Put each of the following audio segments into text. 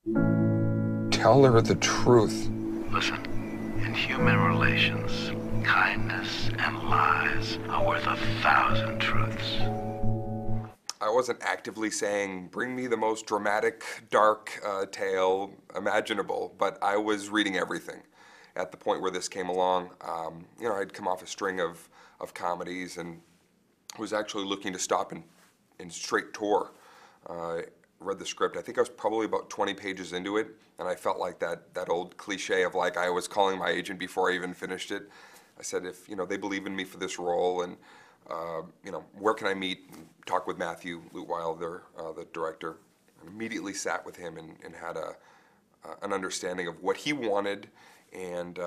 Tell her the truth. Listen, in human relations, kindness and lies are worth 1,000 truths. I wasn't actively saying, bring me the most dramatic, dark tale imaginable, but I was reading everything. At the point where this came along, you know, I'd come off a string of comedies and was actually looking to stop and straight tour. Read the script. I think I was probably about 20 pages into it, and I felt like that old cliche of like I was calling my agent before I even finished it. I said, if you know they believe in me for this role, and you know, where can I meet and talk with Matthew Lutwild, the director. I immediately sat with him and had an understanding of what he wanted, and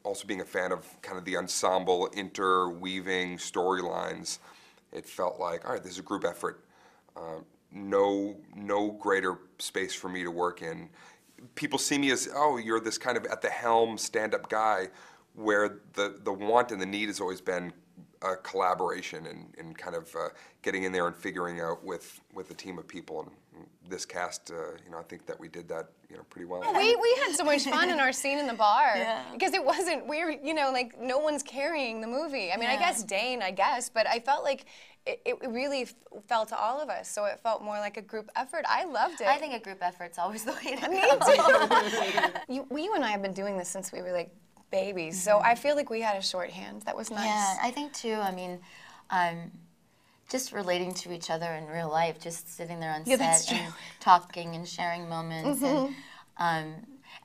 also being a fan of kind of the ensemble interweaving storylines. It felt like, all right, this is a group effort. No greater space for me to work in. People see me as, oh, you're this kind of at the helm stand-up guy, where the want and the need has always been a collaboration and kind of getting in there and figuring out with a team of people. And this cast, you know, I think that we did that, you know, pretty well. We had so much fun in our scene in the bar, because it wasn't, we were, you know, like no one's carrying the movie. I mean, I guess Dane, but I felt like it really fell to all of us, so it felt more like a group effort. I loved it. I think a group effort's always the way to go. Me too. You and I have been doing this since we were like babies, so I feel like we had a shorthand. That was nice. Yeah, I think too. I mean, just relating to each other in real life, just sitting there on set and talking and sharing moments. And,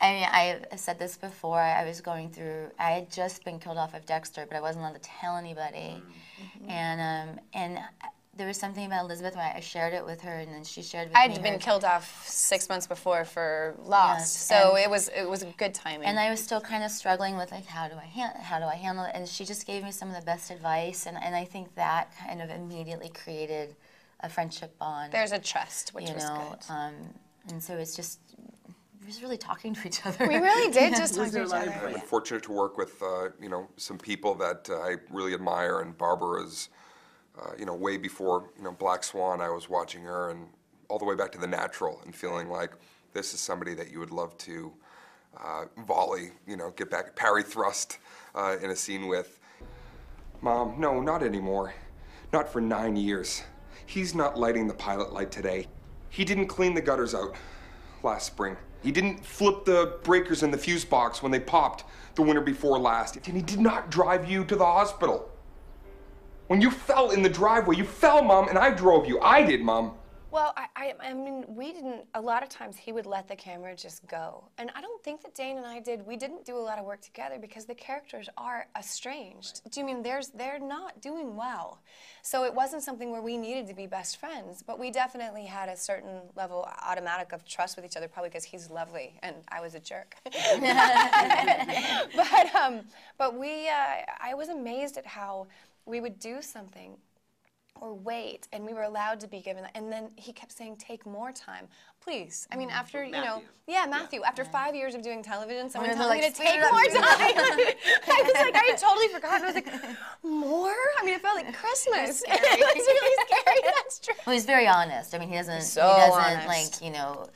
I mean, I said this before, I was going through, I had just been killed off of Dexter, but I wasn't allowed to tell anybody. And there was something about Elizabeth where I shared it with her, and then she shared it with me. I'd been killed off 6 months before for Lost, so it was a good timing. And I was still kind of struggling with like, how do I handle it? And she just gave me some of the best advice, and I think that kind of immediately created a friendship bond. There's a trust, which was good. And so it's just, we was really talking to each other. We really did just talk to each other. I've been fortunate to work with you know, some people that I really admire, and Barbara is, you know, way before, you know, Black Swan. I was watching her, and all the way back to The Natural, and feeling like this is somebody that you would love to volley, you know, get back, parry thrust in a scene with. Mom, no, not anymore. Not for 9 years. He's not lighting the pilot light today. He didn't clean the gutters out last spring. He didn't flip the breakers in the fuse box when they popped the winter before last. And he did not drive you to the hospital. When you fell in the driveway, you fell, Mom, and I drove you. I did, Mom. Well, I mean, we didn't, a lot of times he would let the camera just go. And I don't think that Dane and I we didn't do a lot of work together because the characters are estranged. Do you mean they're not doing well? So it wasn't something where we needed to be best friends, but we definitely had a certain level automatic of trust with each other, probably because he's lovely and I was a jerk. But I was amazed at how we would do something or wait, and we were allowed to be given that. And then he kept saying, take more time, please. I mean, after, you know, Matthew, after 5 years of doing television, someone telling me to take more time. I was like, I had totally forgotten. I was like, more? I mean, it felt like Christmas. It was really scary, that's true. Well, he's very honest. I mean, he doesn't honest. like, you know,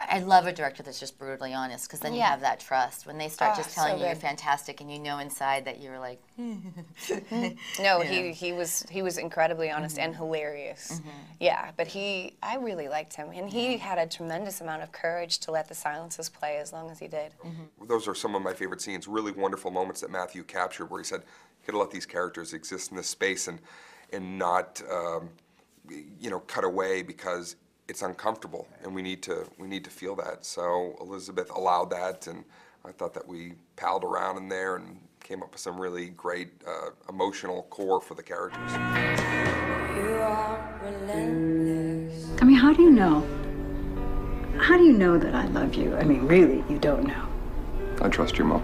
I love a director that's just brutally honest, because then you have that trust. When they start just telling you you're fantastic, and you know inside that you're like, No, he was incredibly honest and hilarious. Yeah, but I really liked him, and he had a tremendous amount of courage to let the silences play as long as he did. Those are some of my favorite scenes, really wonderful moments that Matthew captured, where he said, you gotta let these characters exist in this space and not, you know, cut away because it's uncomfortable, and we need to feel that. So Elizabeth allowed that, and I thought that we palled around in there and came up with some really great emotional core for the characters. I mean, how do you know? How do you know that I love you? I mean, really, you don't know. I trust you, Mom.